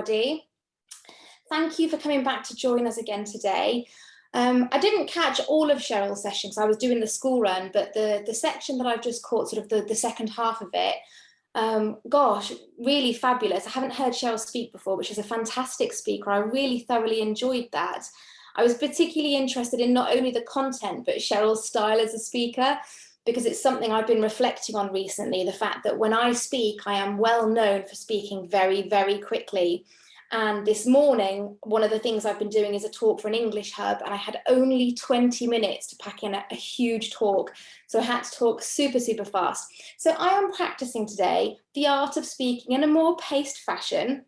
everybody. Thank you for coming back to join us again today. I didn't catch all of Cheryl's sessions. I was doing the school run, but the section that I've just caught, sort of the second half of it, gosh, really fabulous. I haven't heard Cheryl speak before, but she's a fantastic speaker. I really thoroughly enjoyed that. I was particularly interested in not only the content, but Cheryl's style as a speaker, because it's something I've been reflecting on recently, the fact that when I speak, I am well known for speaking very, very quickly. And this morning, one of the things I've been doing is a talk for an English hub, and I had only 20 minutes to pack in a huge talk. So I had to talk super, super fast. So I am practicing today the art of speaking in a more paced fashion,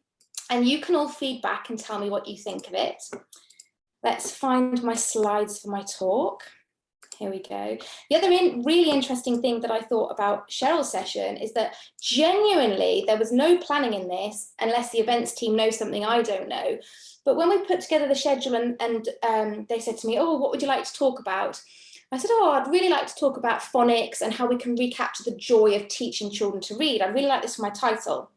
and you can all feed back and tell me what you think of it. Let's find my slides for my talk. Here we go. The other really interesting thing that I thought about Cheryl's session is that genuinely there was no planning in this, unless the events team knows something I don't know. But when we put together the schedule and they said to me, oh, what would you like to talk about? I said, oh, I'd really like to talk about phonics and how we can recapture the joy of teaching children to read. I really like this for my title.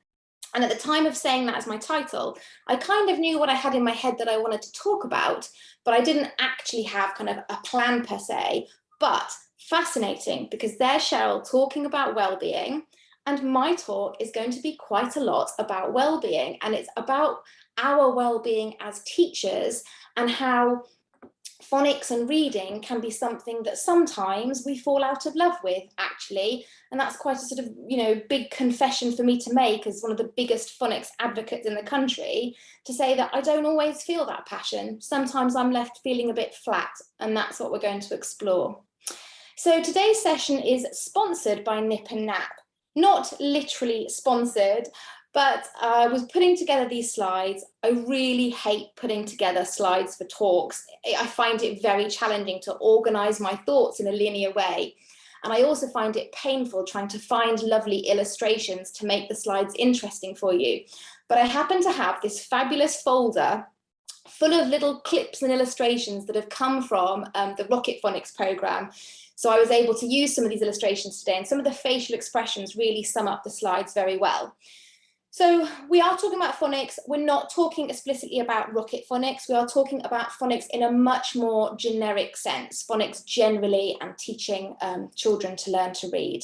And at the time of saying that as my title, I kind of knew what I had in my head that I wanted to talk about, but I didn't actually have kind of a plan per se. But fascinating, because there's Cheryl talking about well-being, and my talk is going to be quite a lot about well-being, and it's about our well-being as teachers and how phonics and reading can be something that sometimes we fall out of love with, actually. And that's quite a sort of, big confession for me to make as one of the biggest phonics advocates in the country, to say that I don't always feel that passion. Sometimes I'm left feeling a bit flat, and that's what we're going to explore. So today's session is sponsored by Nip and Nap. Not literally sponsored, but I was putting together these slides. I really hate putting together slides for talks. I find it very challenging to organize my thoughts in a linear way. And I also find it painful trying to find lovely illustrations to make the slides interesting for you. But I happen to have this fabulous folder full of little clips and illustrations that have come from the Rocket Phonics program. So I was able to use some of these illustrations today, and some of the facial expressions really sum up the slides very well. So we are talking about phonics. We're not talking explicitly about Rocket Phonics. We are talking about phonics in a much more generic sense, phonics generally, and teaching children to learn to read.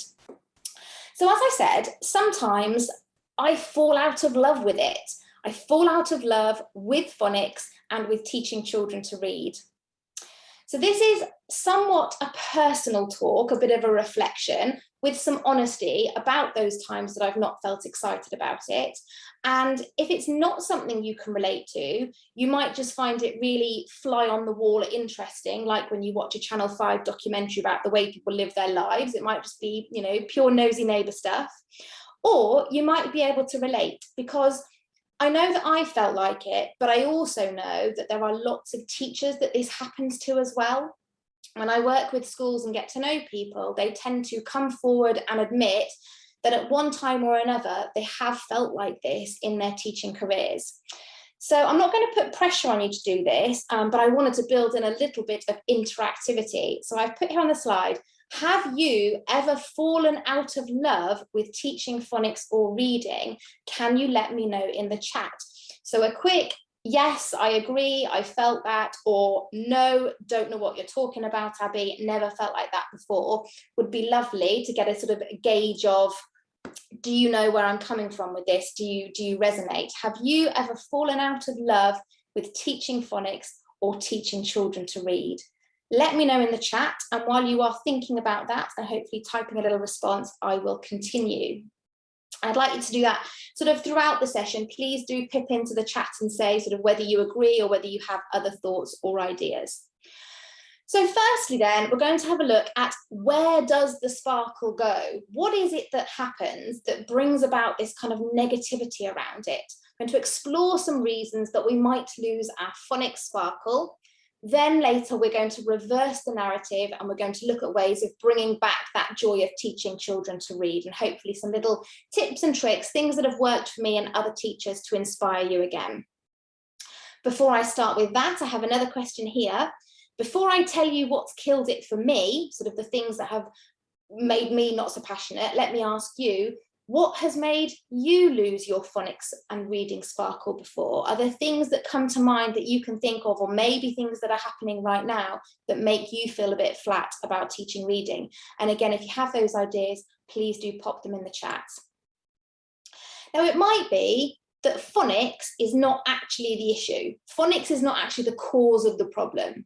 So as I said, sometimes I fall out of love with it. I fall out of love with phonics and with teaching children to read. So this is somewhat a personal talk, a bit of a reflection, with some honesty about those times that I've not felt excited about it. And if it's not something you can relate to, you might just find it really fly on the wall interesting, like when you watch a Channel 5 documentary about the way people live their lives. It might just be, pure nosy neighbour stuff. Or you might be able to relate, because I know that I felt like it, but I also know that there are lots of teachers that this happens to as well. When I work with schools and get to know people, they tend to come forward and admit that at one time or another, they have felt like this in their teaching careers. So I'm not going to put pressure on you to do this, but I wanted to build in a little bit of interactivity. So I've put here on the slide, have you ever fallen out of love with teaching phonics or reading? Can you let me know in the chat? So a quick yes, I agree, I felt that, or no, don't know what you're talking about, Abby, never felt like that before, would be lovely to get a sort of gauge of, do you know where I'm coming from with this? Do you resonate? Have you ever fallen out of love with teaching phonics or teaching children to read? Let me know in the chat, and while you are thinking about that and hopefully typing a little response, I will continue. I'd like you to do that sort of throughout the session. Please do pip into the chat and say sort of whether you agree or whether you have other thoughts or ideas. So firstly then, we're going to have a look at, where does the sparkle go? What is it that happens that brings about this kind of negativity around it? I'm going to explore some reasons that we might lose our phonics sparkle. Then later we're going to reverse the narrative, and we're going to look at ways of bringing back that joy of teaching children to read, and hopefully some little tips and tricks, things that have worked for me and other teachers to inspire you again. Before I start with that, I have another question here. Before I tell you what's killed it for me, sort of the things that have made me not so passionate, let me ask you, What has made you lose your phonics and reading sparkle before? Are there things that come to mind that you can think of, or maybe things that are happening right now that make you feel a bit flat about teaching reading? And again, if you have those ideas, please do pop them in the chat. Now, it might be that phonics is not actually the issue. Phonics is not actually the cause of the problem.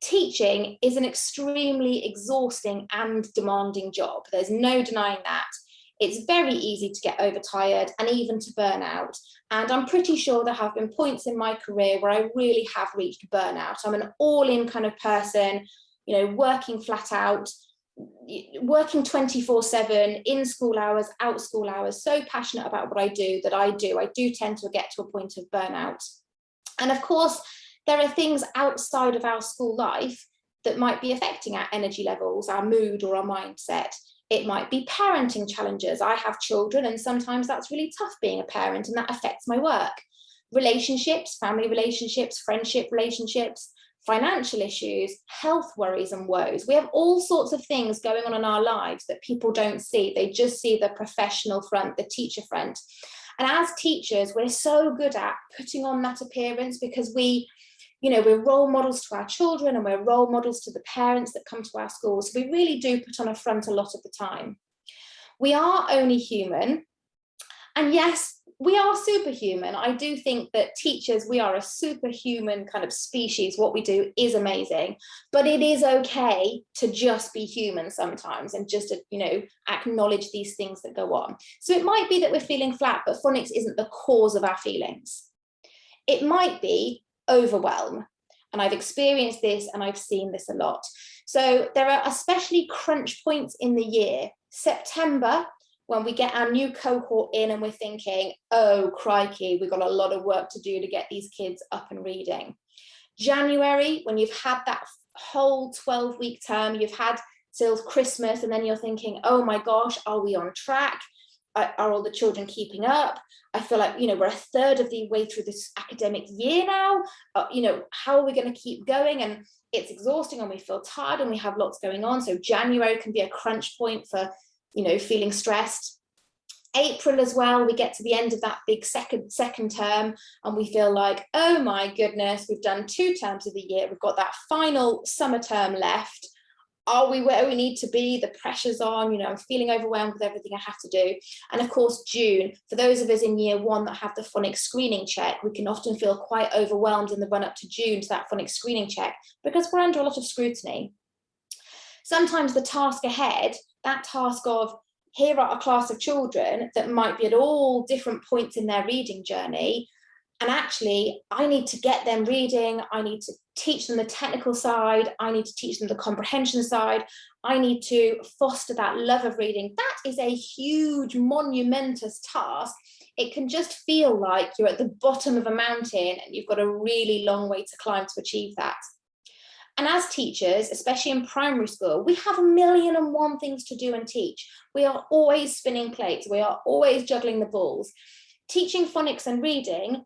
Teaching is an extremely exhausting and demanding job. There's no denying that. It's very easy to get overtired and even to burn out. And I'm pretty sure there have been points in my career where I really have reached burnout. I'm an all-in kind of person, you know, working flat out, working 24/7, in school hours, out school hours, so passionate about what I do that I do tend to get to a point of burnout. And of course, there are things outside of our school life that might be affecting our energy levels, our mood, or our mindset. It might be parenting challenges. I have children, and sometimes that's really tough being a parent, and that affects my work. Relationships, family relationships, friendship relationships, financial issues, health worries and woes. We have all sorts of things going on in our lives that people don't see. They just see the professional front, the teacher front. And as teachers, we're so good at putting on that appearance because we're role models to our children, and we're role models to the parents that come to our schools. So we really do put on a front a lot of the time. We are only human. And yes, we are superhuman. I do think that teachers, we are a superhuman kind of species. What we do is amazing, but it is okay to just be human sometimes and just to, acknowledge these things that go on. So it might be that we're feeling flat, but phonics isn't the cause of our feelings. It might be overwhelm. And I've experienced this and I've seen this a lot. So there are especially crunch points in the year. September, when we get our new cohort in and we're thinking, oh, crikey, we've got a lot of work to do to get these kids up and reading. January, when you've had that whole 12-week term, you've had till Christmas, and then you're thinking, oh my gosh, are we on track? Are all the children keeping up? I feel like, we're a third of the way through this academic year now. How are we going to keep going? And it's exhausting and we feel tired and we have lots going on. So January can be a crunch point for, feeling stressed. April as well, we get to the end of that big second term and we feel like, oh my goodness, we've done 2 terms of the year. We've got that final summer term left. Are we where we need to be? The pressure's on, I'm feeling overwhelmed with everything I have to do. And of course, June, for those of us in year 1 that have the phonics screening check, we can often feel quite overwhelmed in the run up to June to that phonics screening check because we're under a lot of scrutiny. Sometimes the task ahead, that task of here are a class of children that might be at all different points in their reading journey. And actually, I need to get them reading. I need to teach them the technical side. I need to teach them the comprehension side. I need to foster that love of reading. That is a huge, monumentous task. It can just feel like you're at the bottom of a mountain and you've got a really long way to climb to achieve that. And as teachers, especially in primary school, we have 1,000,001 things to do and teach. We are always spinning plates. We are always juggling the balls. Teaching phonics and reading,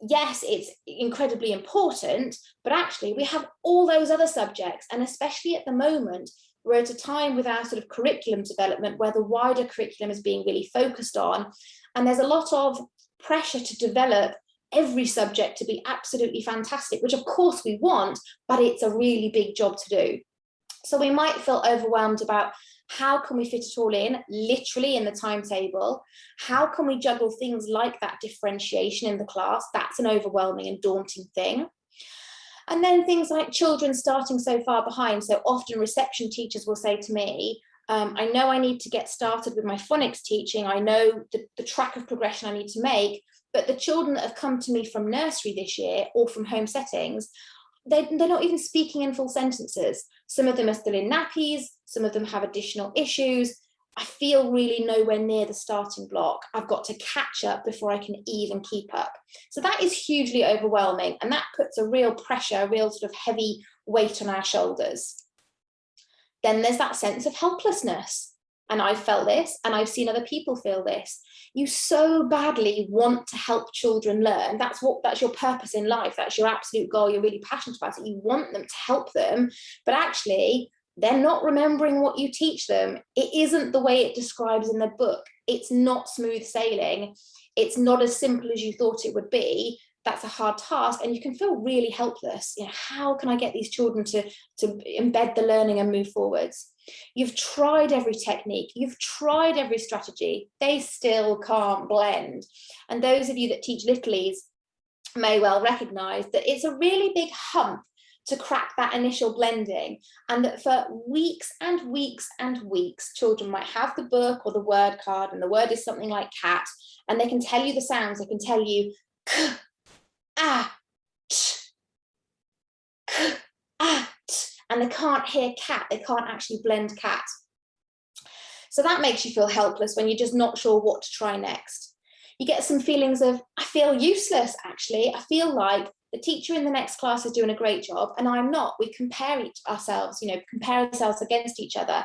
yes, it's incredibly important, but actually we have all those other subjects. And especially at the moment, we're at a time with our sort of curriculum development where the wider curriculum is being really focused on. And there's a lot of pressure to develop every subject to be absolutely fantastic, which of course we want, but it's a really big job to do. So we might feel overwhelmed about how can we fit it all in, literally in the timetable? How can we juggle things like that differentiation in the class? That's an overwhelming and daunting thing. And then things like children starting so far behind. So often reception teachers will say to me, I know I need to get started with my phonics teaching. I know the track of progression I need to make, but the children that have come to me from nursery this year or from home settings, they're not even speaking in full sentences. Some of them are still in nappies. Some of them have additional issues. I feel really nowhere near the starting block. I've got to catch up before I can even keep up. So that is hugely overwhelming. And that puts a real pressure, a real sort of heavy weight on our shoulders. Then there's that sense of helplessness. And I've felt this, and I've seen other people feel this. You so badly want to help children learn. That's your purpose in life. That's your absolute goal. You're really passionate about it. You want them to help them. But actually, They're not remembering what you teach them. It isn't the way it describes in the book. It's not smooth sailing. It's not as simple as you thought it would be. That's a hard task, and you can feel really helpless. How can I get these children to embed the learning and move forwards? You've tried every technique, you've tried every strategy, they still can't blend. And those of you that teach littlies may well recognize that it's a really big hump to crack that initial blending, and that for weeks and weeks and weeks, children might have the book or the word card, and the word is something like cat, and they can tell you the sounds. They can tell you k, ah, t, k, ah, t, and they can't hear cat. They can't actually blend cat. So that makes you feel helpless when you're just not sure what to try next. You get some feelings of, I feel useless, actually. I feel like the teacher in the next class is doing a great job and I'm not. We compare ourselves against each other.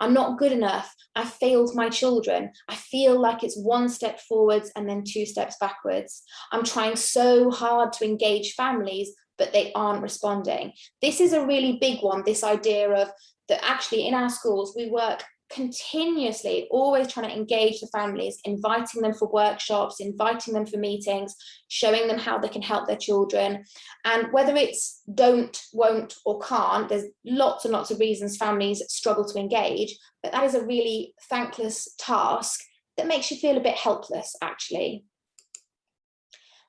I'm not good enough. I failed my children. I feel like it's one step forwards and then two steps backwards. I'm trying so hard to engage families, but they aren't responding. This is a really big one, this idea of that actually in our schools, we work continuously, always trying to engage the families, inviting them for workshops, inviting them for meetings, showing them how they can help their children. And whether it's don't, won't, or can't, there's lots and lots of reasons families struggle to engage, but that is a really thankless task that makes you feel a bit helpless, actually.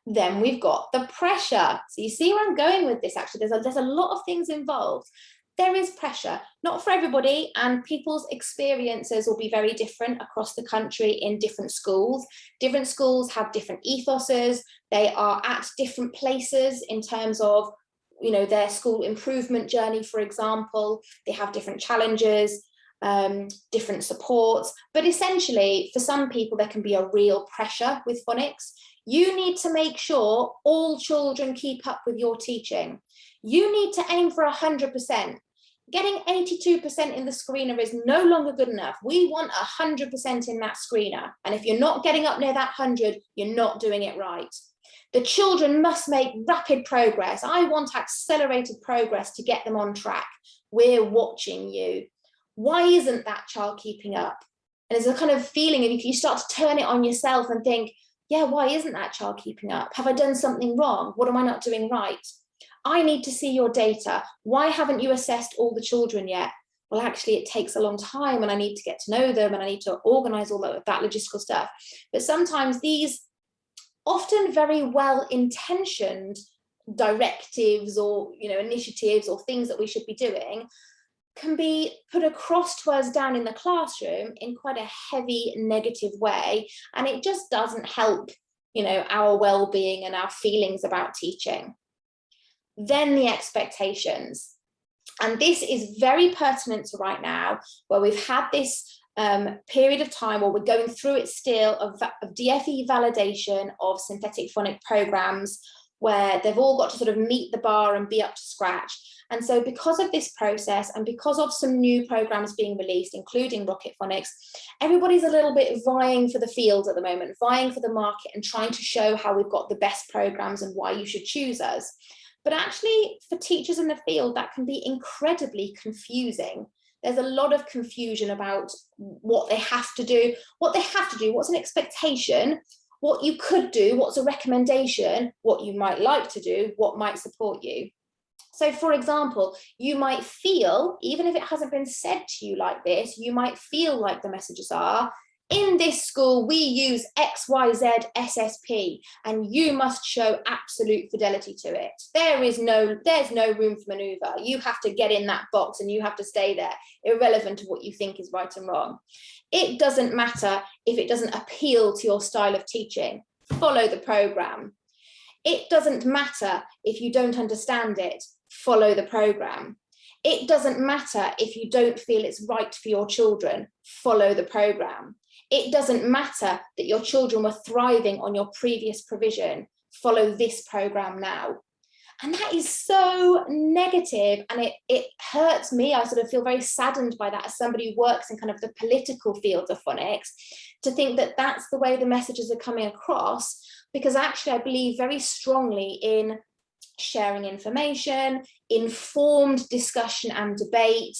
Then we've got the pressure. So you see where I'm going with this, actually. There's a lot of things involved. There is pressure, not for everybody, and people's experiences will be very different across the country in different schools. Different schools have different ethoses. They are at different places in terms of, their school improvement journey, for example. They have different challenges, different supports, but essentially for some people there can be a real pressure with phonics. You need to make sure all children keep up with your teaching. You need to aim for 100%. Getting 82% in the screener is no longer good enough. We want 100% in that screener. And if you're not getting up near that 100, you're not doing it right. The children must make rapid progress. I want accelerated progress to get them on track. We're watching you. Why isn't that child keeping up? And there's a kind of feeling, and you start to turn it on yourself and think, yeah, why isn't that child keeping up? Have I done something wrong? What am I not doing right? I need to see your data. Why haven't you assessed all the children yet? Well, actually, it takes a long time and I need to get to know them and I need to organize all of that logistical stuff. But sometimes these often very well-intentioned directives or initiatives or things that we should be doing can be put across to us down in the classroom in quite a heavy negative way, and it just doesn't help our well-being and our feelings about teaching. Then the expectations, and this is very pertinent to right now, where we've had this period of time, or we're going through it still, of DFE validation of synthetic phonic programs, where they've all got to sort of meet the bar and be up to scratch. And so because of this process and because of some new programs being released, including Rocket Phonics, everybody's a little bit vying for the field at the moment, vying for the market and trying to show how we've got the best programs and why you should choose us. But actually, for teachers in the field, that can be incredibly confusing. There's a lot of confusion about what they have to do, what's an expectation, what you could do, what's a recommendation, what you might like to do, what might support you. So, for example, you might feel, even if it hasn't been said to you like this, you might feel like the messages are, in this school, we use XYZ SSP, and you must show absolute fidelity to it. There's no room for maneuver. You have to get in that box and you have to stay there, irrelevant of what you think is right and wrong. It doesn't matter if it doesn't appeal to your style of teaching. Follow the program. It doesn't matter if you don't understand it. Follow the program. It doesn't matter if you don't feel it's right for your children. Follow the program. It doesn't matter that your children were thriving on your previous provision. Follow this program now. And that is so negative, and it hurts me. I sort of feel very saddened by that as somebody who works in kind of the political field of phonics, to think that that's the way the messages are coming across, because actually I believe very strongly in sharing information, informed discussion and debate,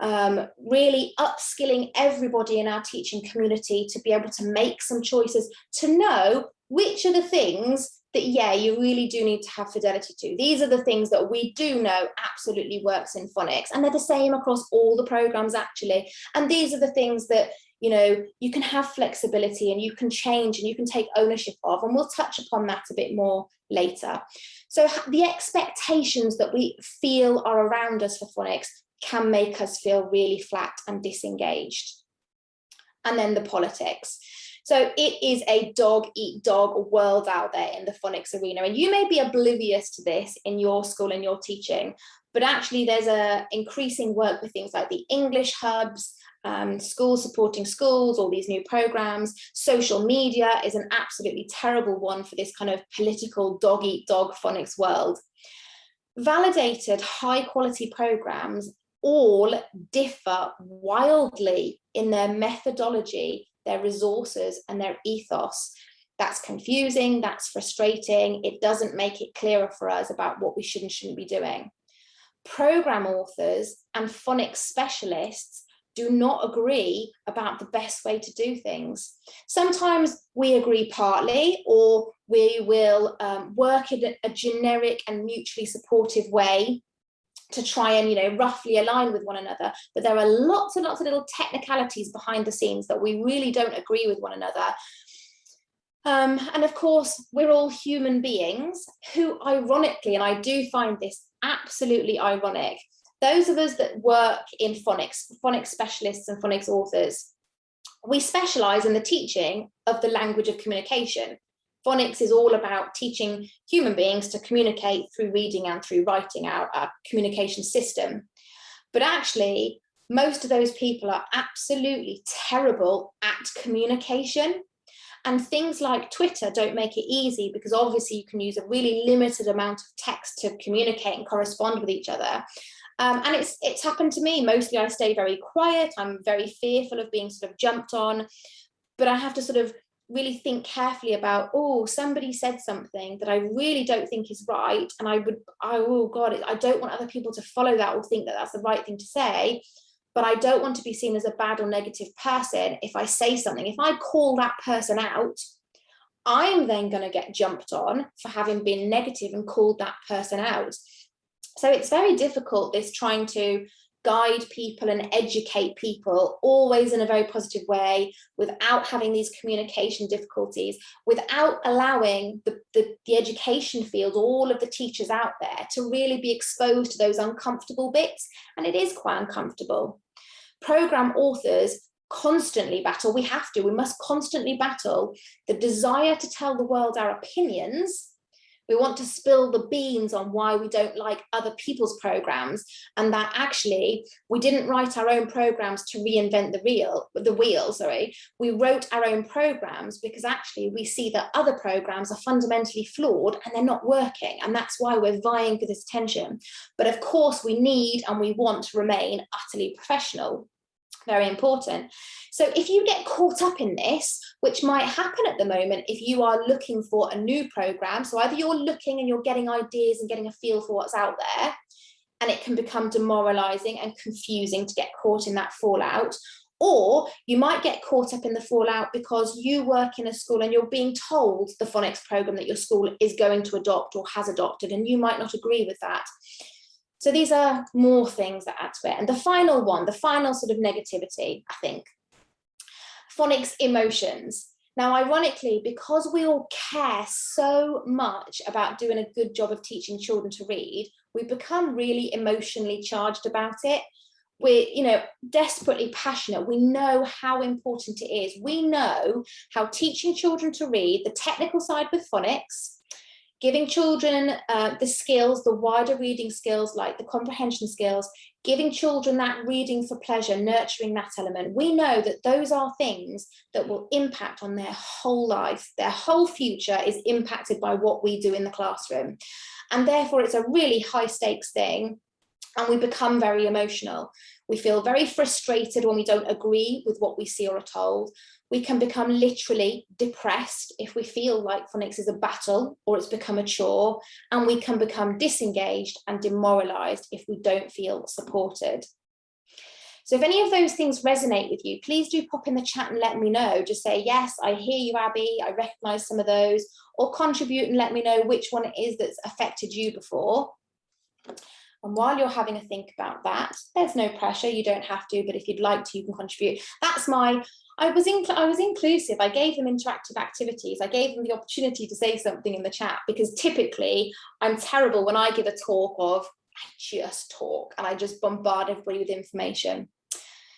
really upskilling everybody in our teaching community to be able to make some choices, to know which are the things that, yeah, you really do need to have fidelity to. These are the things that we do know absolutely works in phonics, and they're the same across all the programs actually. And these are the things that, you know, you can have flexibility and you can change and you can take ownership of, and we'll touch upon that a bit more later. So the expectations that we feel are around us for phonics can make us feel really flat and disengaged. And then the politics. So it is a dog eat dog world out there in the phonics arena, and you may be oblivious to this in your school and your teaching, but actually there's a increasing work with things like the English hubs, schools supporting schools, all these new programs. Social media is an absolutely terrible one for this kind of political dog eat dog phonics world. Validated high quality programs all differ wildly in their methodology, their resources, and their ethos. That's confusing, that's frustrating. It doesn't make it clearer for us about what we should and shouldn't be doing. Program authors and phonics specialists do not agree about the best way to do things. Sometimes we agree partly, or we will work in a generic and mutually supportive way to try and, you know, roughly align with one another. But there are lots and lots of little technicalities behind the scenes that we really don't agree with one another. And of course, we're all human beings who, ironically, and I do find this absolutely ironic, those of us that work in phonics, phonics specialists and phonics authors, we specialize in the teaching of the language of communication. Phonics is all about teaching human beings to communicate through reading and through writing, our communication system. But actually, most of those people are absolutely terrible at communication. And things like Twitter don't make it easy, because obviously you can use a really limited amount of text to communicate and correspond with each other. And it's happened to me. Mostly I stay very quiet. I'm very fearful of being sort of jumped on, but I have to sort of really think carefully about, oh, somebody said something that I really don't think is right, and oh God, I don't want other people to follow that or think that that's the right thing to say, but I don't want to be seen as a bad or negative person if I say something. If I call that person out, I'm then going to get jumped on for having been negative and called that person out. So it's very difficult, this trying to guide people and educate people always in a very positive way, without having these communication difficulties, without allowing the education field, all of the teachers out there, to really be exposed to those uncomfortable bits. And it is quite uncomfortable. Program authors constantly battle, we must constantly battle the desire to tell the world our opinions. We want to spill the beans on why we don't like other people's programs, and that actually we didn't write our own programs to reinvent the wheel. We wrote our own programs because actually we see that other programs are fundamentally flawed and they're not working, and that's why we're vying for this attention. But of course we need and we want to remain utterly professional. Very important. So if you get caught up in this, which might happen at the moment if you are looking for a new program, so either you're looking and you're getting ideas and getting a feel for what's out there, and it can become demoralizing and confusing to get caught in that fallout, or you might get caught up in the fallout because you work in a school and you're being told the phonics program that your school is going to adopt or has adopted, and you might not agree with that. So these are more things that add to it. And the final one, the final sort of negativity, I think, phonics emotions. Now, ironically, because we all care so much about doing a good job of teaching children to read, we become really emotionally charged about it. We're, you know, desperately passionate. We know how important it is. We know how teaching children to read, the technical side with phonics, giving children the skills, the wider reading skills like the comprehension skills, giving children that reading for pleasure, nurturing that element. We know that those are things that will impact on their whole life. Their whole future is impacted by what we do in the classroom. And therefore it's a really high stakes thing. And we become very emotional. We feel very frustrated when we don't agree with what we see or are told. We can become literally depressed if we feel like phonics is a battle or it's become a chore, and we can become disengaged and demoralized if we don't feel supported. So if any of those things resonate with you, please do pop in the chat and let me know. Just say, yes, I hear you, Abby, I recognise some of those, or contribute and let me know which one it is that's affected you before. And while you're having a think about that, there's no pressure, you don't have to, but if you'd like to, you can contribute. That's I was inclusive. I gave them interactive activities. I gave them the opportunity to say something in the chat, because typically I'm terrible when I give a talk of, I just talk and I just bombard everybody with information.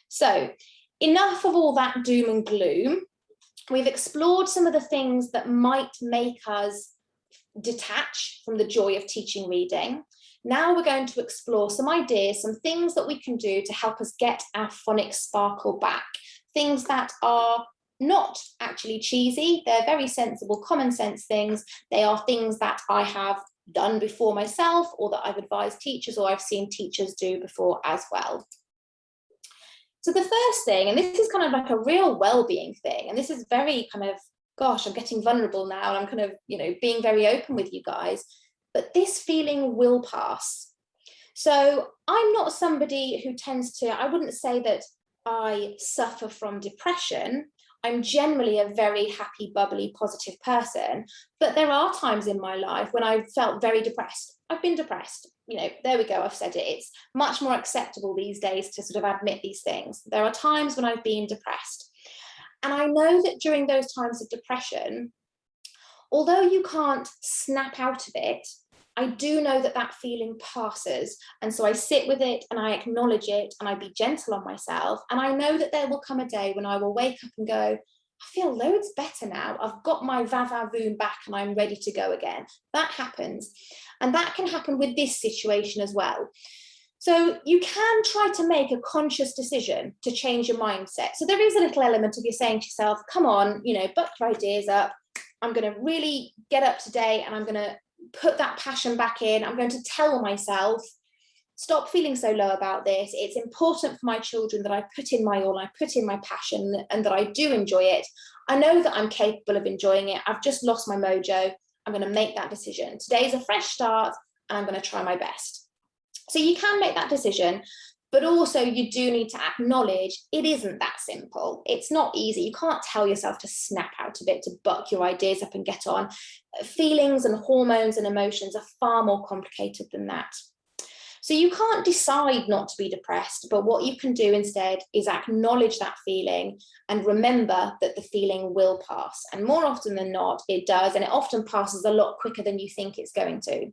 So enough of all that doom and gloom. We've explored some of the things that might make us detach from the joy of teaching reading. Now we're going to explore some ideas, some things that we can do to help us get our phonics sparkle back. Things that are not actually cheesy, they're very sensible, common sense things. They are things that I have done before myself, or that I've advised teachers, or I've seen teachers do before as well. So the first thing, and this is kind of like a real well-being thing, and this is very kind of, gosh, I'm getting vulnerable now, and I'm kind of, being very open with you guys, but this feeling will pass. So I'm not somebody who tends to, I wouldn't say that I suffer from depression. I'm generally a very happy, bubbly, positive person, but there are times in my life when I've felt very depressed. I've been depressed, there we go, I've said it. It's much more acceptable these days to sort of admit these things. There are times when I've been depressed. And I know that during those times of depression, although you can't snap out of it, I do know that that feeling passes. And so I sit with it and I acknowledge it and I be gentle on myself. And I know that there will come a day when I will wake up and go, I feel loads better now. I've got my va-va-voom back and I'm ready to go again. That happens. And that can happen with this situation as well. So you can try to make a conscious decision to change your mindset. So there is a little element of you saying to yourself, come on, buck your ideas up. I'm going to really get up today and I'm going to put that passion back in. I'm going to tell myself, stop feeling so low about this. It's important for my children that I put in my all, I put in my passion, and that I do enjoy it. I know that I'm capable of enjoying it. I've just lost my mojo. I'm going to make that decision. Today's a fresh start and I'm going to try my best. So you can make that decision, but also you do need to acknowledge it isn't that simple. It's not easy. You can't tell yourself to snap out of it, to buck your ideas up and get on. Feelings and hormones and emotions are far more complicated than that. So you can't decide not to be depressed, but what you can do instead is acknowledge that feeling and remember that the feeling will pass. And more often than not, it does, and it often passes a lot quicker than you think it's going to.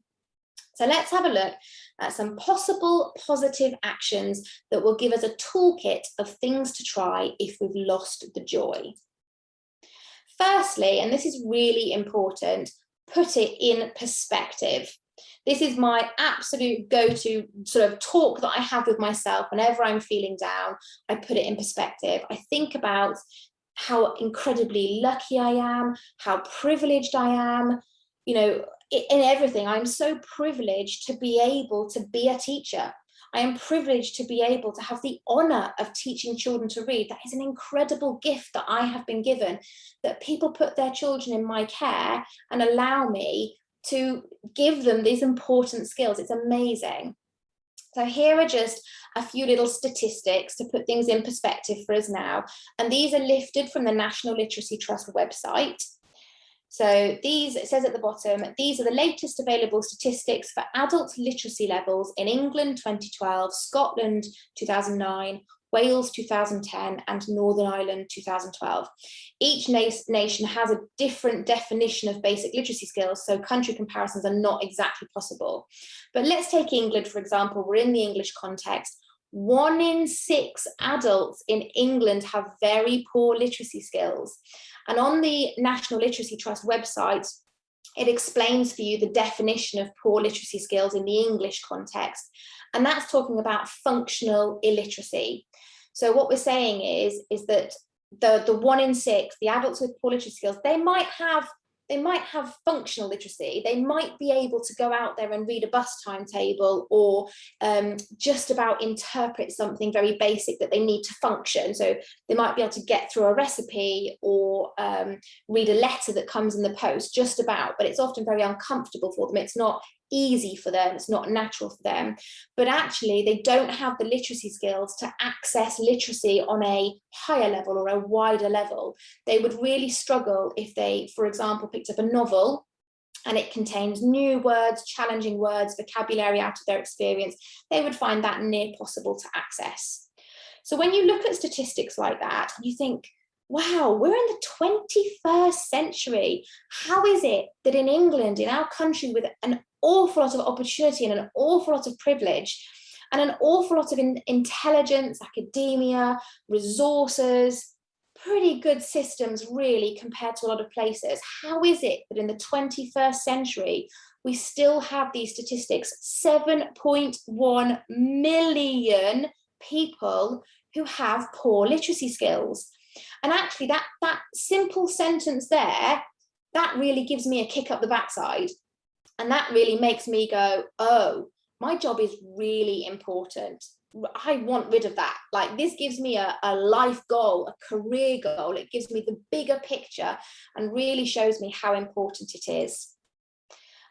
So let's have a look at some possible positive actions that will give us a toolkit of things to try if we've lost the joy. Firstly, and this is really important, put it in perspective. This is my absolute go-to sort of talk that I have with myself whenever I'm feeling down. I put it in perspective. I think about how incredibly lucky I am, how privileged I am, in everything. I'm so privileged to be able to be a teacher. I am privileged to be able to have the honor of teaching children to read. That is an incredible gift that I have been given, that people put their children in my care and allow me to give them these important skills. It's amazing. So here are just a few little statistics to put things in perspective for us now. And these are lifted from the National Literacy Trust website. So these, it says at the bottom, these are the latest available statistics for adult literacy levels in England 2012, Scotland 2009, Wales 2010, and Northern Ireland 2012. Each nation has a different definition of basic literacy skills, so country comparisons are not exactly possible. But let's take England, for example. We're in the English context. 1 in 6 adults in England have very poor literacy skills. And on the National Literacy Trust website, it explains for you the definition of poor literacy skills in the English context. And that's talking about functional illiteracy. So what we're saying is that the 1 in 6, the adults with poor literacy skills, they might have functional literacy. They might be able to go out there and read a bus timetable, or just about interpret something very basic that they need to function. So they might be able to get through a recipe or read a letter that comes in the post, just about, but it's often very uncomfortable for them. It's not easy for them, it's not natural for them, but actually they don't have the literacy skills to access literacy on a higher level or a wider level. They would really struggle if they, for example, picked up a novel and it contains new words, challenging words, vocabulary out of their experience. They would find that near possible to access. So when you look at statistics like that, you think, wow, we're in the 21st century. How is it that in England, in our country, with an awful lot of opportunity and an awful lot of privilege and an awful lot of intelligence, academia, resources, pretty good systems really compared to a lot of places, how is it that in the 21st century, we still have these statistics, 7.1 million people who have poor literacy skills? And actually that simple sentence there, that really gives me a kick up the backside. And that really makes me go, oh, my job is really important. I want rid of that. Like, this gives me a life goal, a career goal. It gives me the bigger picture and really shows me how important it is.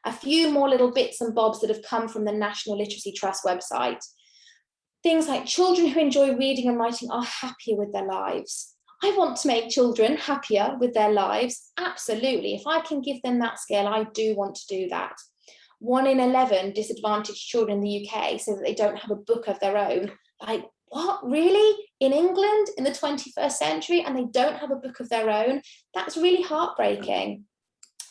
A few more little bits and bobs that have come from the National Literacy Trust website. Things like children who enjoy reading and writing are happier with their lives. I want to make children happier with their lives. Absolutely. If I can give them that skill, I do want to do that. 1 in 11 disadvantaged children in the UK say that they don't have a book of their own. Like, what, really? In England in the 21st century, and they don't have a book of their own? That's really heartbreaking.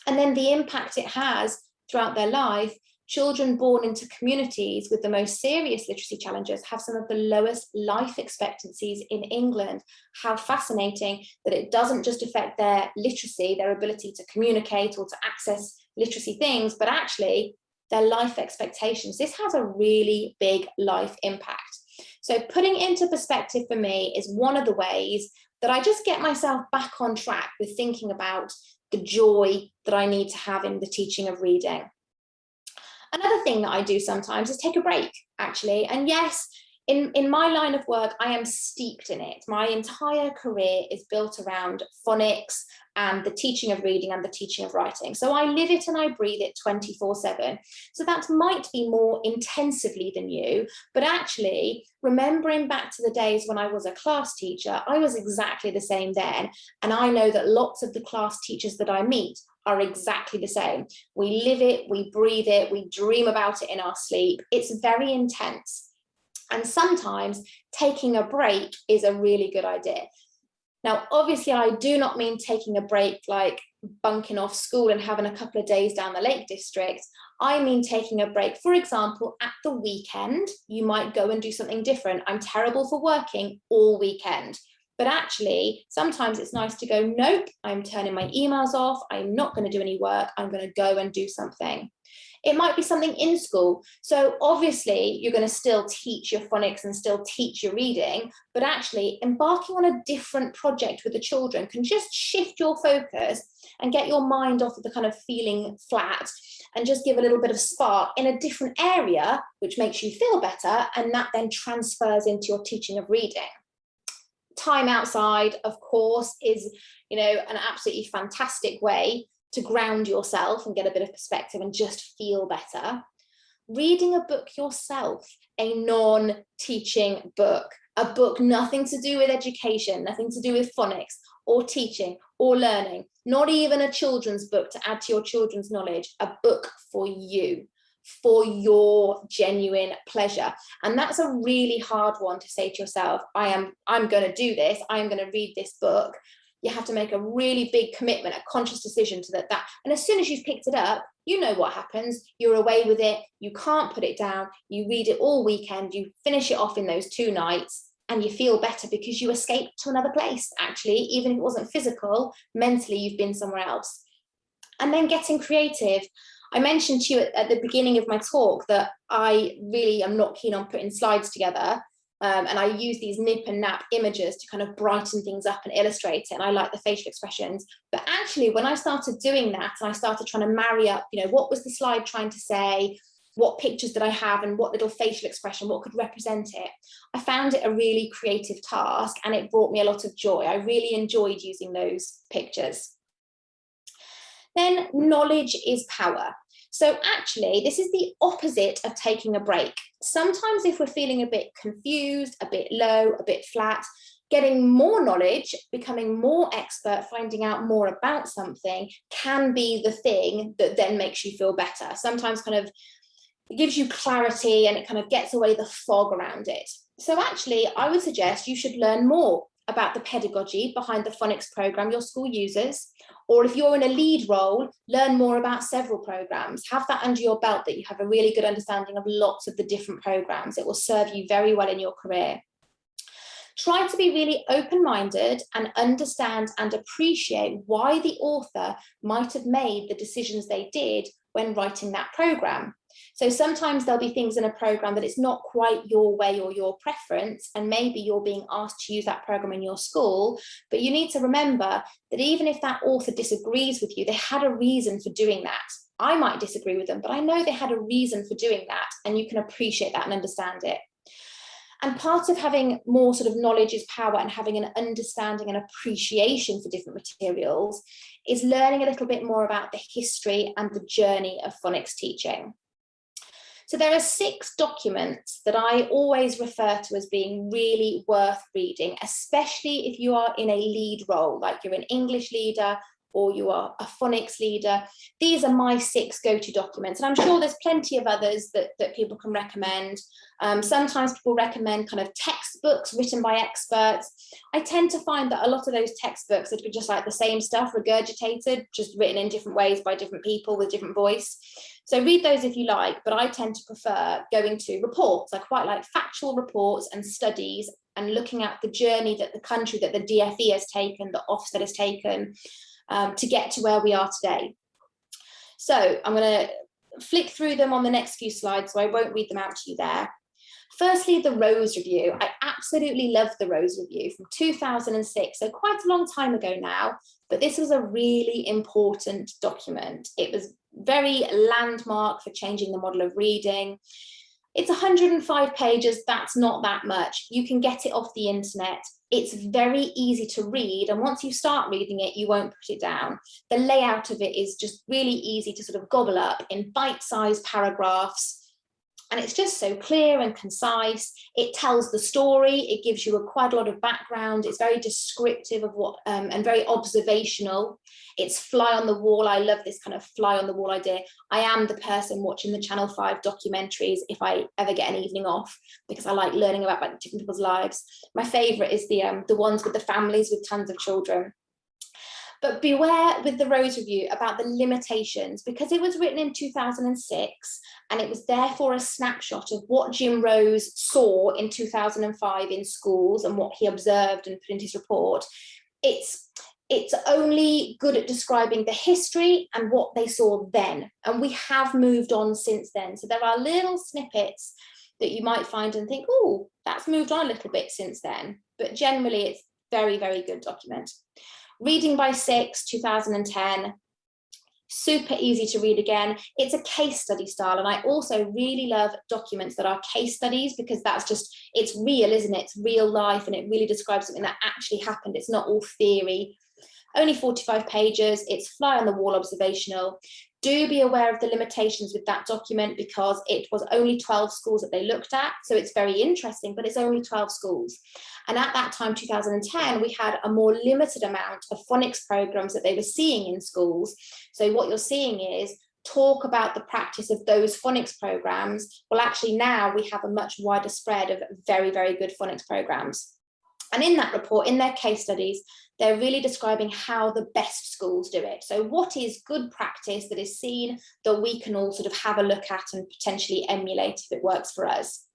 And then the impact it has throughout their life. Children born into communities with the most serious literacy challenges have some of the lowest life expectancies in England. How fascinating that it doesn't just affect their literacy, their ability to communicate or to access literacy things, but actually their life expectations. This has a really big life impact. So putting it into perspective for me is one of the ways that I just get myself back on track with thinking about the joy that I need to have in the teaching of reading. Another thing that I do sometimes is take a break, actually. And yes, in my line of work, I am steeped in it. My entire career is built around phonics and the teaching of reading and the teaching of writing. So I live it and I breathe it 24/7. So that might be more intensively than you, but actually remembering back to the days when I was a class teacher, I was exactly the same then. And I know that lots of the class teachers that I meet are exactly the same. We live it, we breathe it, we dream about it in our sleep. It's very intense. And sometimes taking a break is a really good idea. Now, obviously, I do not mean taking a break like bunking off school and having a couple of days down the Lake District. I mean taking a break. For example, at the weekend, you might go and do something different. I'm terrible for working all weekend. But actually, sometimes it's nice to go, nope, I'm turning my emails off. I'm not going to do any work. I'm going to go and do something. It might be something in school. So obviously you're going to still teach your phonics and still teach your reading, but actually embarking on a different project with the children can just shift your focus and get your mind off of the kind of feeling flat and just give a little bit of spark in a different area, which makes you feel better. And that then transfers into your teaching of reading. Time outside, of course, is, an absolutely fantastic way to ground yourself and get a bit of perspective and just feel better. Reading a book yourself, a non-teaching book, a book nothing to do with education, nothing to do with phonics or teaching or learning, not even a children's book to add to your children's knowledge, a book for you, for your genuine pleasure. And that's a really hard one to say to yourself, I'm going to do this, I'm going to read this book. You have to make a really big commitment, a conscious decision to that. And as soon as you've picked it up, you know what happens. You're away with it. You can't put it down. You read it all weekend. You finish it off in those 2 nights and you feel better because you escaped to another place. Actually, even if it wasn't physical, mentally, you've been somewhere else. And then getting creative. I mentioned to you at the beginning of my talk that I really am not keen on putting slides together. And I use these nip and nap images to kind of brighten things up and illustrate it. And I like the facial expressions. But actually, when I started doing that and I started trying to marry up, what was the slide trying to say? What pictures did I have and what little facial expression, what could represent it? I found it a really creative task and it brought me a lot of joy. I really enjoyed using those pictures. Then knowledge is power. So actually, this is the opposite of taking a break. Sometimes if we're feeling a bit confused, a bit low, a bit flat, getting more knowledge, becoming more expert, finding out more about something can be the thing that then makes you feel better. Sometimes kind of it gives you clarity and it kind of gets away the fog around it. So actually, I would suggest you should learn more about the pedagogy behind the phonics program your school uses. Or if you're in a lead role, learn more about several programs. Have that under your belt, that you have a really good understanding of lots of the different programs. It will serve you very well in your career. Try to be really open-minded and understand and appreciate why the author might have made the decisions they did when writing that program. So sometimes there'll be things in a program that it's not quite your way or your preference, and maybe you're being asked to use that program in your school, but you need to remember that even if that author disagrees with you, they had a reason for doing that. I might disagree with them, but I know they had a reason for doing that, and you can appreciate that and understand it. And part of having more sort of knowledge is power, and having an understanding and appreciation for different materials is learning a little bit more about the history and the journey of phonics teaching. So there are 6 documents that I always refer to as being really worth reading, especially if you are in a lead role, like you're an English leader or you are a phonics leader. These are my 6 go-to documents, and I'm sure there's plenty of others that people can recommend. Sometimes people recommend kind of textbooks written by experts. I tend to find that a lot of those textbooks are just like the same stuff, regurgitated, just written in different ways by different people with different voice. So read those if you like, but I tend to prefer going to reports. I quite like factual reports and studies and looking at the journey that the country, that the DfE has taken, that Ofsted has taken, to get to where we are today. So I'm going to flick through them on the next few slides, so I won't read them out to you there. Firstly, the Rose Review. I absolutely love the Rose Review from 2006, so quite a long time ago now, but this was a really important document. It was very landmark for changing the model of reading. It's 105 pages, that's not that much. You can get it off the internet. It's very easy to read, and once you start reading it, you won't put it down. The layout of it is just really easy to sort of gobble up in bite-sized paragraphs. And it's just so clear and concise. It tells the story. It gives you quite a lot of background. It's very descriptive of what, and very observational. It's fly on the wall. I love this kind of fly on the wall idea. I am the person watching the Channel 5 documentaries if I ever get an evening off, because I like learning about different people's lives. My favorite is the ones with the families with tons of children. But beware with the Rose Review about the limitations, because it was written in 2006 and it was therefore a snapshot of what Jim Rose saw in 2005 in schools and what he observed and put into his report. It's only good at describing the history and what they saw then. And we have moved on since then. So there are little snippets that you might find and think, oh, that's moved on a little bit since then. But generally, it's very, very good document. Reading by 6, 2010, super easy to read again. It's a case study style, and I also really love documents that are case studies, because that's just, it's real, isn't it? It's real life, and it really describes something that actually happened. It's not all theory. Only 45 pages, it's fly on the wall observational. Do be aware of the limitations with that document, because it was only 12 schools that they looked at. So it's very interesting, but it's only 12 schools. And at that time, 2010, we had a more limited amount of phonics programs that they were seeing in schools. So what you're seeing is talk about the practice of those phonics programs. Well, actually now we have a much wider spread of very, very good phonics programs. And in that report, in their case studies, they're really describing how the best schools do it. So what is good practice that is seen that we can all sort of have a look at and potentially emulate if it works for us.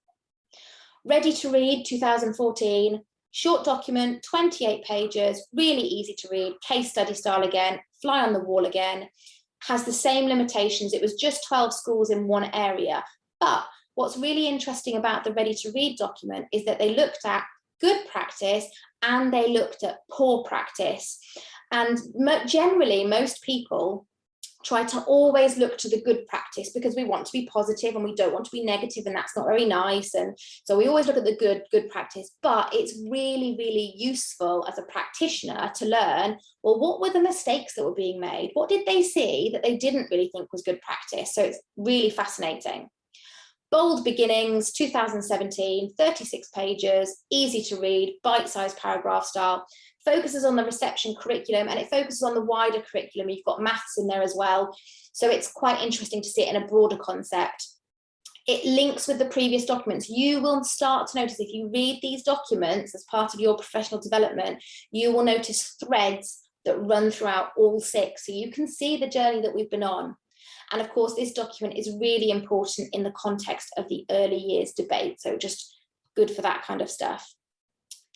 Ready to Read, 2014, short document, 28 pages, really easy to read, case study style again, fly on the wall again, has the same limitations. It was just 12 schools in one area. But what's really interesting about the Ready to Read document is that they looked at good practice and they looked at poor practice. And generally, most people try to always look to the good practice, because we want to be positive and we don't want to be negative, and that's not very nice. And so we always look at the good practice, but it's really, really useful as a practitioner to learn, well, what were the mistakes that were being made? What did they see that they didn't really think was good practice? So it's really fascinating. Bold Beginnings, 2017, 36 pages, easy to read, bite-sized paragraph style, focuses on the reception curriculum, and it focuses on the wider curriculum. You've got maths in there as well. So it's quite interesting to see it in a broader concept. It links with the previous documents. You will start to notice, if you read these documents as part of your professional development, you will notice threads that run throughout all 6. So you can see the journey that we've been on. And of course, this document is really important in the context of the early years debate. So just good for that kind of stuff.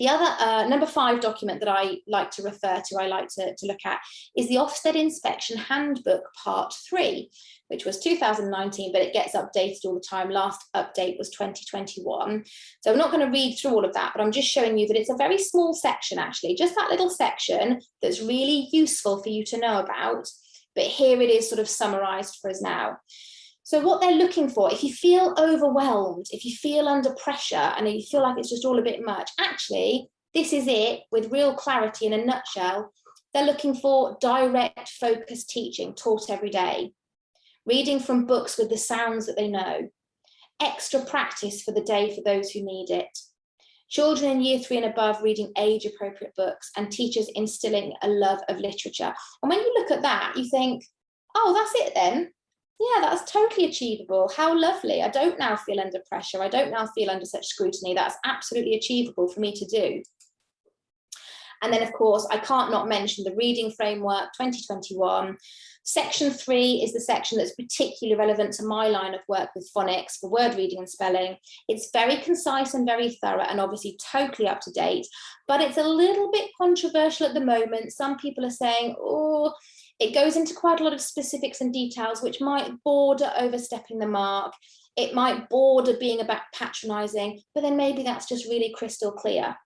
The other number 5 document that I like to refer to, I like to look at, is the Ofsted Inspection Handbook Part 3, which was 2019, but it gets updated all the time. Last update was 2021. So I'm not going to read through all of that, but I'm just showing you that it's a very small section, actually, just that little section that's really useful for you to know about. But here it is sort of summarized for us now. So what they're looking for, if you feel overwhelmed, if you feel under pressure and you feel like it's just all a bit much, actually, this is it with real clarity in a nutshell. They're looking for direct, focused teaching taught every day, reading from books with the sounds that they know, extra practice for the day for those who need it, children in year 3 and above reading age-appropriate books, and teachers instilling a love of literature. And when you look at that, you think, oh, that's it then. Yeah, that's totally achievable. How lovely. I don't now feel under pressure. I don't now feel under such scrutiny. That's absolutely achievable for me to do. And then, of course, I can't not mention the reading framework 2021. Section 3 is the section that's particularly relevant to my line of work with phonics for word reading and spelling. It's very concise and very thorough, and obviously totally up to date, but it's a little bit controversial at the moment. Some people are saying, oh, it goes into quite a lot of specifics and details, which might border overstepping the mark. It might border being about patronizing, but then maybe that's just really crystal clear.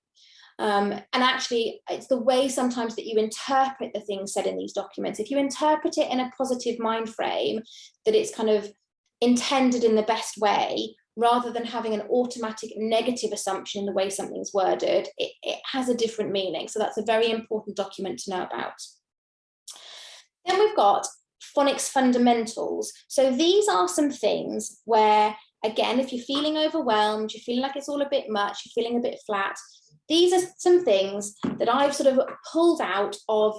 And actually, it's the way sometimes that you interpret the things said in these documents. If you interpret it in a positive mind frame, that it's kind of intended in the best way, rather than having an automatic negative assumption in the way something's worded, it has a different meaning. So that's a very important document to know about. Then we've got phonics fundamentals. So these are some things where, again, if you're feeling overwhelmed, you're feeling like it's all a bit much, you're feeling a bit flat, these are some things that I've sort of pulled out of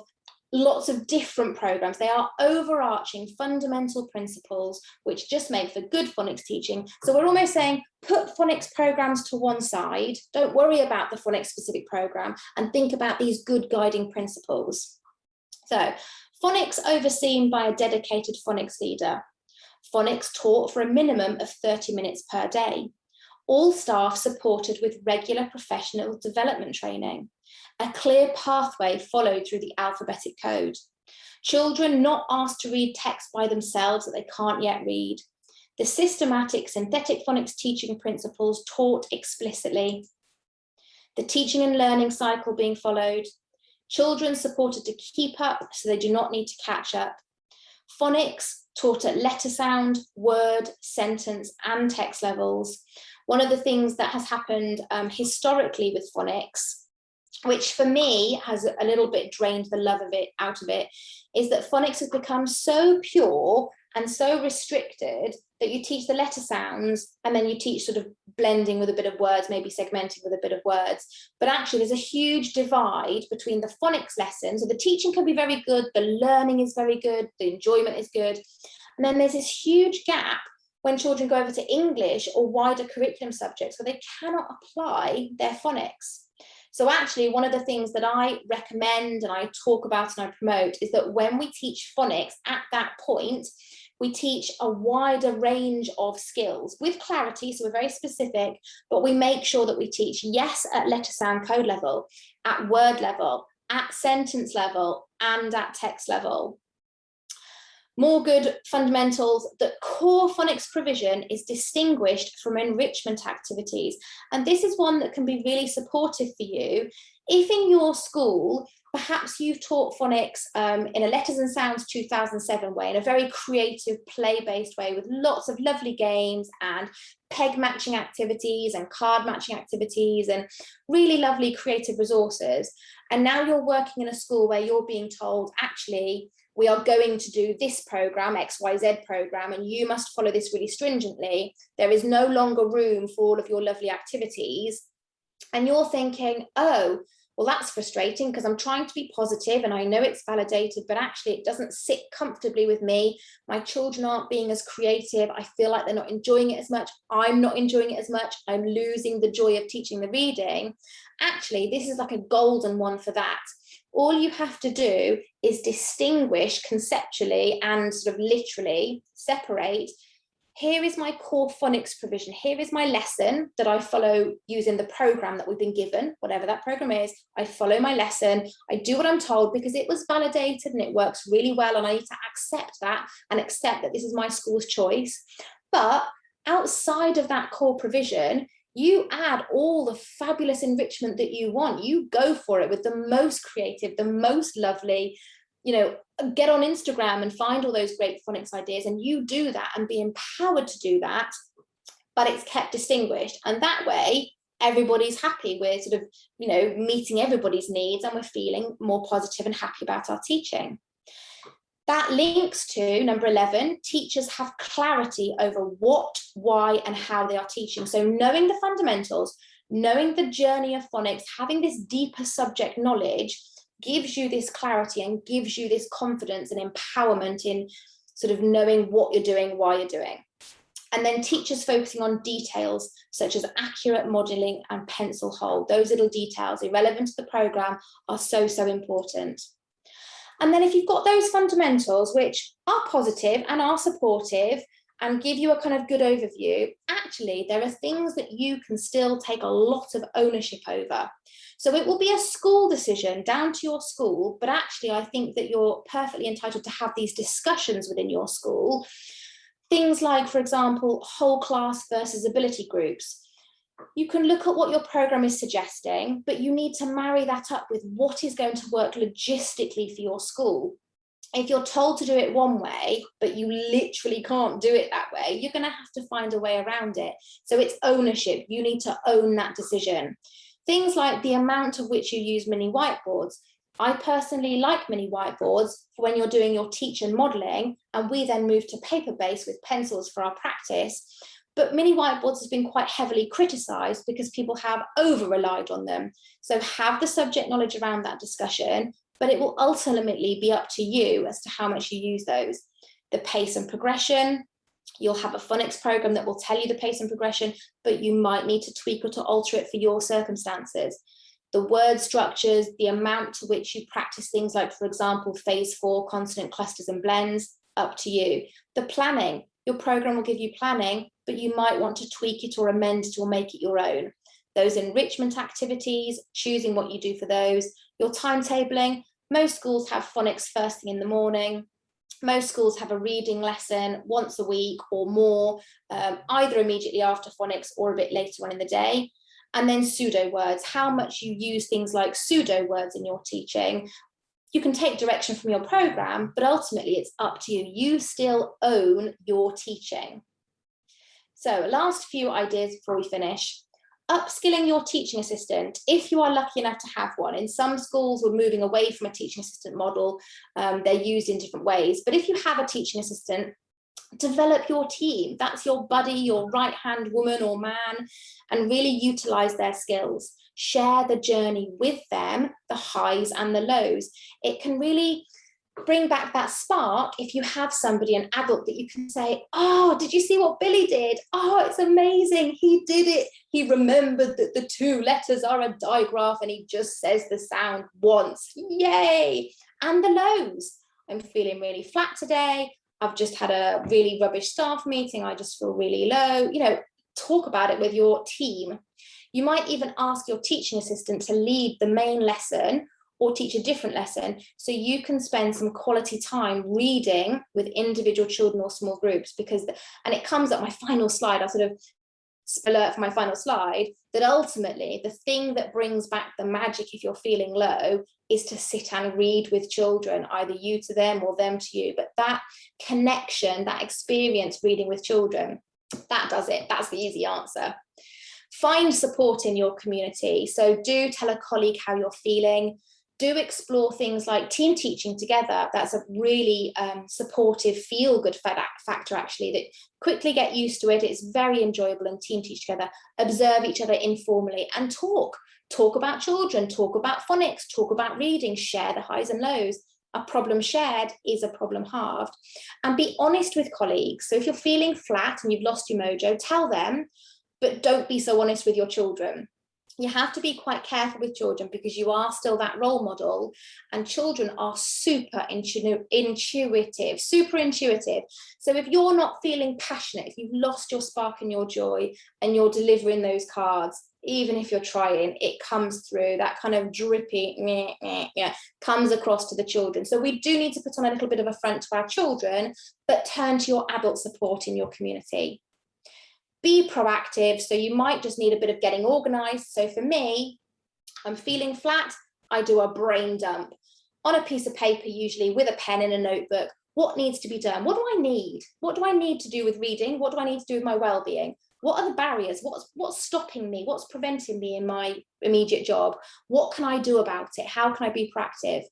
lots of different programs. They are overarching fundamental principles which just make for good phonics teaching. So we're almost saying, put phonics programs to one side, don't worry about the phonics specific program, and think about these good guiding principles. So phonics overseen by a dedicated phonics leader. Phonics taught for a minimum of 30 minutes per day. All staff supported with regular professional development training. A clear pathway followed through the alphabetic code. Children not asked to read text by themselves that they can't yet read. The systematic synthetic phonics teaching principles taught explicitly. The teaching and learning cycle being followed. Children supported to keep up so they do not need to catch up. Phonics taught at letter sound, word, sentence, and text levels. One of the things that has happened historically with phonics, which for me has a little bit drained the love of it out of it, is that phonics has become so pure and so restricted that you teach the letter sounds and then you teach sort of blending with a bit of words, maybe segmenting with a bit of words. But actually there's a huge divide between the phonics lessons. So the teaching can be very good, the learning is very good, the enjoyment is good. And then there's this huge gap when children go over to English or wider curriculum subjects where they cannot apply their phonics. So actually one of the things that I recommend and I talk about and I promote is that when we teach phonics at that point, we teach a wider range of skills with clarity, so we're very specific, but we make sure that we teach, yes, at letter sound code level, at word level, at sentence level, and at text level. More good fundamentals, that core phonics provision is distinguished from enrichment activities. And this is one that can be really supportive for you. If in your school, perhaps you've taught phonics in a letters and sounds 2007 way, in a very creative play-based way with lots of lovely games and peg matching activities and card matching activities and really lovely creative resources. And now you're working in a school where you're being told, actually, we are going to do this program, XYZ program, and you must follow this really stringently. There is no longer room for all of your lovely activities. And you're thinking, oh, well, that's frustrating because I'm trying to be positive and I know it's validated, but actually it doesn't sit comfortably with me. My children aren't being as creative. I feel like they're not enjoying it as much. I'm not enjoying it as much. I'm losing the joy of teaching the reading. Actually, this is like a golden one for that. All you have to do is distinguish conceptually and sort of literally separate. Here is my core phonics provision. Here is my lesson that I follow using the program that we've been given, whatever that program is. I follow my lesson. I do what I'm told because it was validated and it works really well. And I need to accept that and accept that this is my school's choice. But outside of that core provision, you add all the fabulous enrichment that you want. You go for it with the most creative, the most lovely, get on Instagram and find all those great phonics ideas, and you do that and be empowered to do that, but it's kept distinguished. And that way, everybody's happy. We're sort of, meeting everybody's needs and we're feeling more positive and happy about our teaching. That links to number 11, teachers have clarity over what, why, and how they are teaching. So knowing the fundamentals, knowing the journey of phonics, having this deeper subject knowledge gives you this clarity and gives you this confidence and empowerment in sort of knowing what you're doing, why you're doing. And then teachers focusing on details such as accurate modelling and pencil hold. Those little details, irrelevant to the programme, are so, so important. And then if you've got those fundamentals, which are positive and are supportive and give you a kind of good overview, actually, there are things that you can still take a lot of ownership over. So it will be a school decision down to your school, but actually I think that you're perfectly entitled to have these discussions within your school. Things like, for example, whole class versus ability groups. You can look at what your program is suggesting, but you need to marry that up with what is going to work logistically for your school. If you're told to do it one way, but you literally can't do it that way, you're going to have to find a way around it. So it's ownership. You need to own that decision. Things like the amount of which you use mini whiteboards. I personally like mini whiteboards for when you're doing your teach and modelling, and we then move to paper-based with pencils for our practice. But mini whiteboards has been quite heavily criticised because people have over-relied on them. So have the subject knowledge around that discussion, but it will ultimately be up to you as to how much you use those. The pace and progression, you'll have a phonics program that will tell you the pace and progression, but you might need to tweak or to alter it for your circumstances. The word structures, the amount to which you practice things like, for example, phase 4, consonant clusters and blends, up to you. The planning, your program will give you planning, but you might want to tweak it or amend it or make it your own. Those enrichment activities, choosing what you do for those. Your timetabling, most schools have phonics first thing in the morning. Most schools have a reading lesson once a week or more, either immediately after phonics or a bit later on in the day. And then pseudo words, how much you use things like pseudo words in your teaching. You can take direction from your program, but ultimately it's up to you. You still own your teaching. So last few ideas before we finish. Upskilling your teaching assistant, if you are lucky enough to have one. In some schools, we're moving away from a teaching assistant model. They're used in different ways. But if you have a teaching assistant, develop your team. That's your buddy, your right-hand woman or man, and really utilize their skills. Share the journey with them, the highs and the lows. It can really bring back that spark if you have somebody, an adult, that you can say, oh, did you see what Billy did? Oh, it's amazing. He did it. He remembered that the 2 letters are a digraph and he just says the sound once. Yay. And the lows. I'm feeling really flat today. I've just had a really rubbish staff meeting. I just feel really low. Talk about it with your team. You might even ask your teaching assistant to lead the main lesson or teach a different lesson, so you can spend some quality time reading with individual children or small groups. And it comes up my final slide, I'll sort of alert for my final slide, that ultimately the thing that brings back the magic if you're feeling low is to sit and read with children, either you to them or them to you. But that connection, that experience reading with children, that does it. That's the easy answer. Find support in your community. So do tell a colleague how you're feeling. Do explore things like team teaching together. That's a really supportive, feel-good factor, actually, that quickly get used to it. It's very enjoyable, and team teach together. Observe each other informally and talk. Talk about children, talk about phonics, talk about reading, share the highs and lows. A problem shared is a problem halved. And be honest with colleagues. So if you're feeling flat and you've lost your mojo, tell them, but don't be so honest with your children. You have to be quite careful with children because you are still that role model, and children are super intuitive. So if you're not feeling passionate, if you've lost your spark and your joy and you're delivering those cards, even if you're trying, it comes through. That kind of drippy comes across to the children. So we do need to put on a little bit of a front to our children, but turn to your adult support in your community. Be proactive. So you might just need a bit of getting organized. So for me, I'm feeling flat, I do a brain dump on a piece of paper, usually with a pen and a notebook. What needs to be done? What do I need? What do I need to do with reading? What do I need to do with my well-being? What are the barriers? What's stopping me? What's preventing me in my immediate job? What can I do about it? How can I be proactive?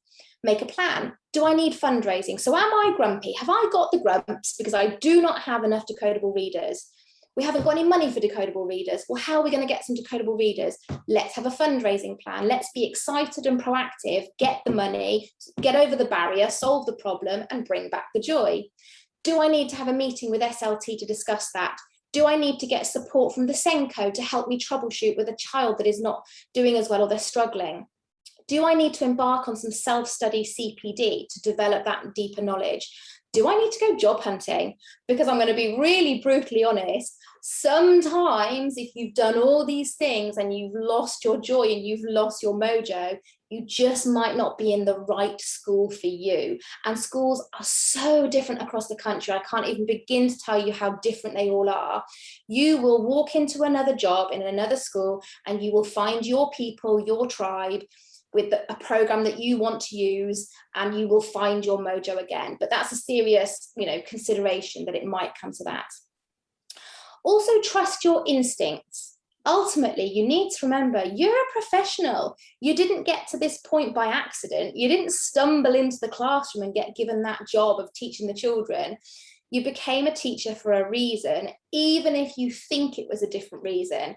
Make a plan. Do I need fundraising? So am I grumpy? Have I got the grumps because I do not have enough decodable readers? We haven't got any money for decodable readers. Well, how are we going to get some decodable readers? Let's have a fundraising plan. Let's be excited and proactive, get the money, get over the barrier, solve the problem, and bring back the joy. Do I need to have a meeting with SLT to discuss that? Do I need to get support from the Senko to help me troubleshoot with a child that is not doing as well or they're struggling? Do I need to embark on some self-study CPD to develop that deeper knowledge? Do I need to go job hunting? Because I'm going to be really brutally honest, sometimes if you've done all these things and you've lost your joy and you've lost your mojo, you just might not be in the right school for you. And schools are so different across the country. I can't even begin to tell you how different they all are. You will walk into another job in another school and you will find your people, your tribe, with a program that you want to use, and you will find your mojo again. But that's a serious, consideration that it might come to that. Also, trust your instincts. Ultimately, you need to remember you're a professional. You didn't get to this point by accident. You didn't stumble into the classroom and get given that job of teaching the children. You became a teacher for a reason, even if you think it was a different reason.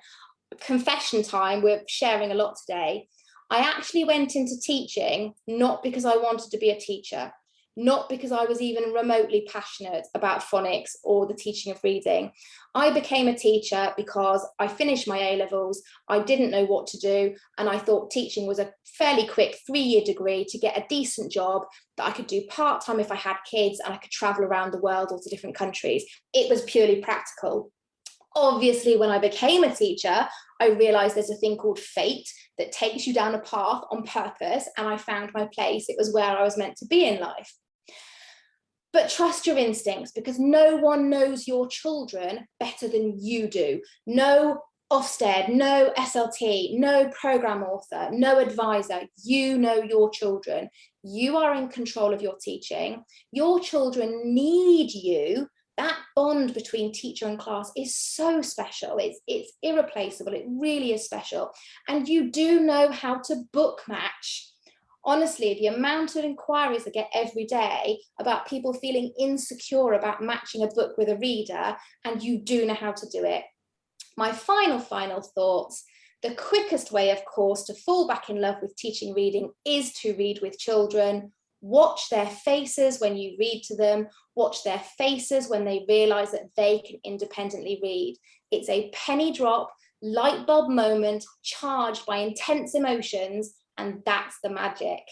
Confession time, we're sharing a lot today. I actually went into teaching not because I wanted to be a teacher, not because I was even remotely passionate about phonics or the teaching of reading. I became a teacher because I finished my A-levels, I didn't know what to do, and I thought teaching was a fairly quick 3-year degree to get a decent job that I could do part-time if I had kids, and I could travel around the world or to different countries. It was purely practical. Obviously, when I became a teacher, I realized there's a thing called fate that takes you down a path on purpose, and I found my place. It was where I was meant to be in life. But trust your instincts, because no one knows your children better than you do. No Ofsted, no SLT, no program author, no advisor. You know your children. You are in control of your teaching. Your children need you. That bond between teacher and class is so special. It's irreplaceable. It really is special. And you do know how to book match. Honestly, the amount of inquiries I get every day about people feeling insecure about matching a book with a reader, and you do know how to do it. My final thoughts. The quickest way, of course, to fall back in love with teaching reading is to read with children. Watch their faces when you read to them. Watch their faces when they realize that they can independently read. It's a penny drop, light bulb moment charged by intense emotions, and that's the magic.